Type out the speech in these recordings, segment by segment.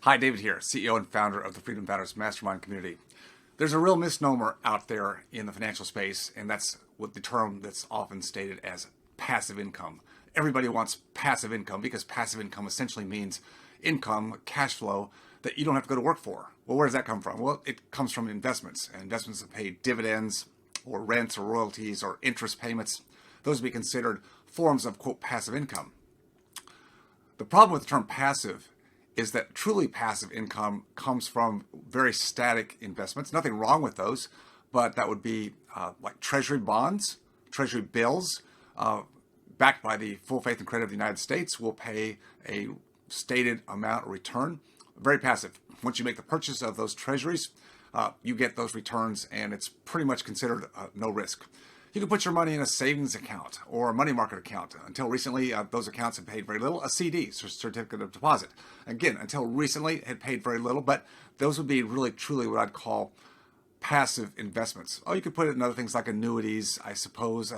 Hi, David here, CEO and founder of the Freedom Founders Mastermind community. There's a real misnomer out there in the financial space, and that's what the term that's often stated as passive income. Everybody wants passive income because passive income essentially means income, cash flow, that you don't have to go to work for. Well, where does that come from? Well, it comes from investments, and investments that pay dividends or rents or royalties or interest payments. Those would be considered forms of, quote, passive income. The problem with the term passive is that truly passive income comes from very static investments. Nothing wrong with those, but that would be like treasury bonds, treasury bills, backed by the full faith and credit of the United States, will pay a stated amount of return. Very passive. Once you make the purchase of those treasuries, you get those returns, and it's pretty much considered no risk. You can put your money in a savings account or a money market account. Until recently, those accounts had paid very little. A CD, certificate of deposit. Again, until recently, had paid very little, but those would be really, truly what I'd call passive investments. Oh, you could put it in other things like annuities, I suppose,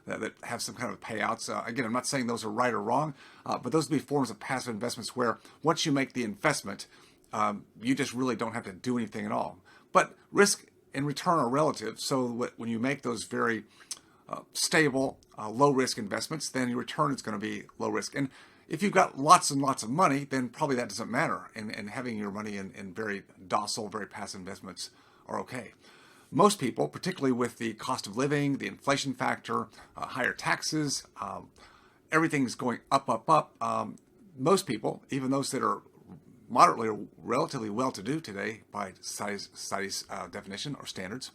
that have some kind of payouts. Again, I'm not saying those are right or wrong, but those would be forms of passive investments where once you make the investment, you just really don't have to do anything at all. But risk and return are relative, so when you make those very stable, low-risk investments, then your return is going to be low risk. And if you've got lots and lots of money, then probably that doesn't matter. And having your money in very docile, very passive investments are okay. Most people, particularly with the cost of living, the inflation factor, higher taxes, everything's going up. Most people, even those that are moderately or relatively well-to-do today by society's definition or standards,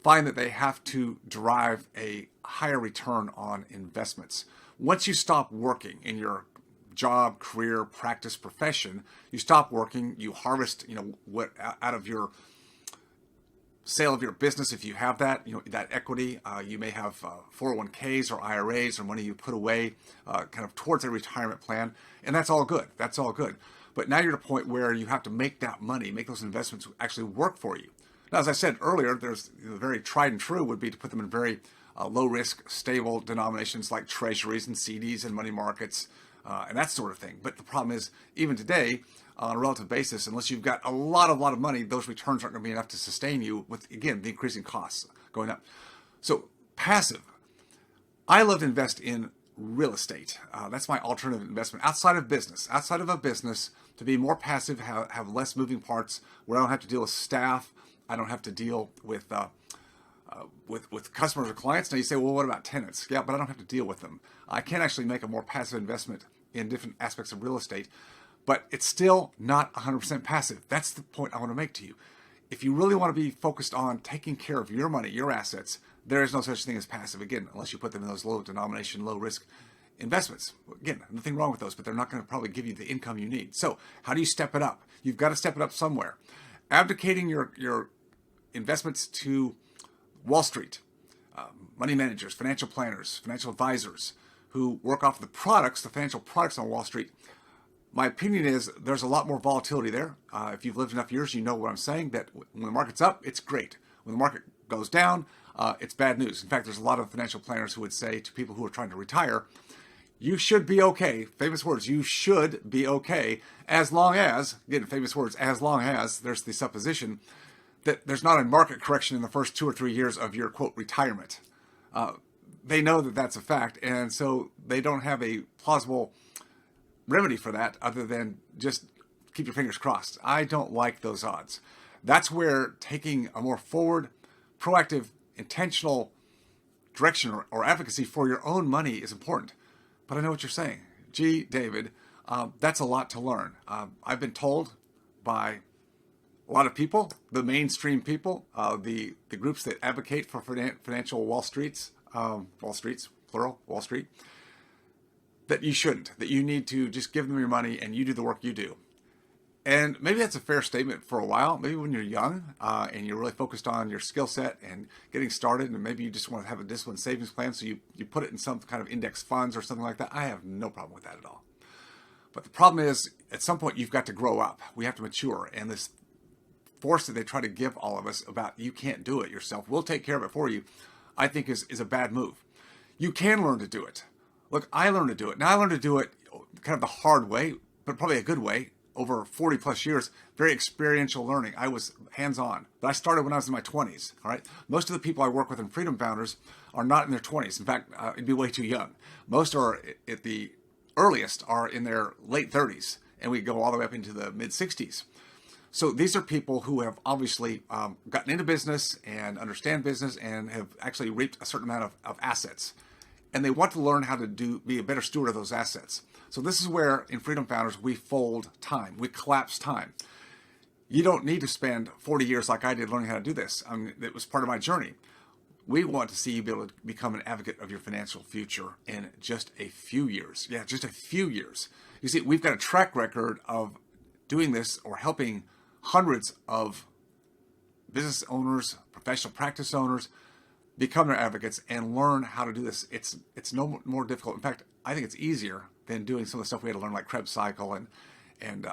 find that they have to derive a higher return on investments. Once you stop working in your job, career, practice, profession, you stop working, you harvest, what out of your sale of your business, if you have that, that equity. You may have 401ks or IRAs or money you put away kind of towards a retirement plan, and that's all good. That's all good. But now you're at a point where you have to make that money, make those investments actually work for you. Now, as I said earlier, there's very tried and true would be to put them in very low-risk, stable denominations like treasuries and CDs and money markets and that sort of thing. But the problem is, even today, on a relative basis, unless you've got a lot of money, those returns aren't going to be enough to sustain you with, again, the increasing costs going up. So passive. I love to invest in real estate. That's my alternative investment outside of business. Outside of a business, to be more passive, have less moving parts, where I don't have to deal with staff. I don't have to deal with customers or clients. Now you say, well, what about tenants? Yeah, but I don't have to deal with them. I can actually make a more passive investment in different aspects of real estate, but it's still not 100% passive. That's the point I want to make to you. If you really want to be focused on taking care of your money, your assets, there is no such thing as passive, again, unless you put them in those low denomination, low risk investments. Again, nothing wrong with those, but they're not going to probably give you the income you need. So how do you step it up? You've got to step it up somewhere. Abdicating your investments to Wall Street, money managers, financial planners, financial advisors who work off the products, the financial products on Wall Street. My opinion is there's a lot more volatility there. If you've lived enough years, you know what I'm saying, that when the market's up, it's great. When the market goes down, it's bad news. In fact, there's a lot of financial planners who would say to people who are trying to retire, you should be okay. Famous words, you should be okay, as long as, again, famous words, as long as there's the supposition that there's not a market correction in the first 2 or 3 years of your, quote, retirement. They know that that's a fact, and so they don't have a plausible remedy for that other than just keep your fingers crossed. I don't like those odds. That's where taking a more forward, proactive, intentional direction or advocacy for your own money is important. But I know what you're saying. Gee, David, that's a lot to learn. I've been told by a lot of people, the mainstream people, the groups that advocate for financial Wall Streets, plural, Wall Street, that you shouldn't, that you need to just give them your money and you do the work you do. And maybe that's a fair statement for a while. Maybe when you're young and you're really focused on your skill set and getting started, and maybe you just want to have a disciplined savings plan, so you put it in some kind of index funds or something like that. I have no problem with that at all. But the problem is, at some point, you've got to grow up. We have to mature. And this force that they try to give all of us about you can't do it yourself, we'll take care of it for you, I think is a bad move. You can learn to do it. Look, I learned to do it. Now I learned to do it kind of the hard way, but probably a good way, over 40 plus years, very experiential learning. I was hands-on, but I started when I was in my 20s. All right. Most of the people I work with in Freedom Founders are not in their 20s. In fact, it'd be way too young. Most are at the earliest are in their late 30s, and we go all the way up into the mid 60s. So these are people who have obviously gotten into business and understand business and have actually reaped a certain amount of assets. And they want to learn how to be a better steward of those assets. So this is where in Freedom Founders we fold time, we collapse time. You don't need to spend 40 years like I did learning how to do this. I mean, it was part of my journey. We want to see you be able to become an advocate of your financial future in just a few years. Yeah, just a few years. You see, we've got a track record of doing this or helping hundreds of business owners, professional practice owners, become their advocates and learn how to do this. It's no more difficult. In fact, I think it's easier than doing some of the stuff we had to learn, like Krebs cycle and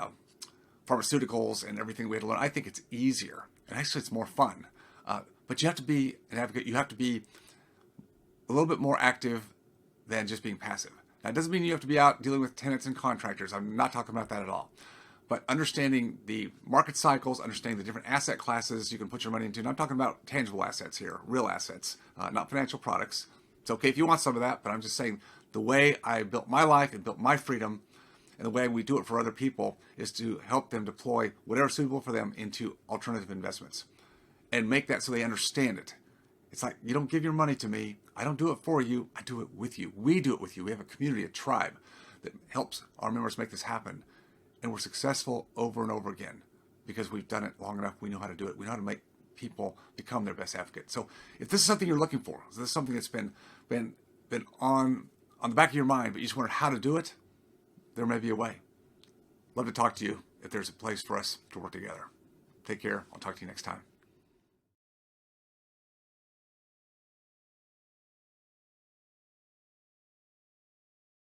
pharmaceuticals and everything we had to learn. I think it's easier, and actually it's more fun. But you have to be an advocate. You have to be a little bit more active than just being passive. That doesn't mean you have to be out dealing with tenants and contractors. I'm not talking about that at all. But understanding the market cycles, understanding the different asset classes you can put your money into. And I'm talking about tangible assets here, real assets, not financial products. It's okay if you want some of that, but I'm just saying the way I built my life and built my freedom and the way we do it for other people is to help them deploy whatever's suitable for them into alternative investments and make that so they understand it. It's like, you don't give your money to me. I don't do it for you. I do it with you. We do it with you. We have a community, a tribe that helps our members make this happen. And we're successful over and over again because we've done it long enough. We know how to do it. We know how to make people become their best advocate. So if this is something you're looking for, if this is something that's been on the back of your mind, but you just wonder how to do it, there may be a way. Love to talk to you if there's a place for us to work together. Take care. I'll talk to you next time.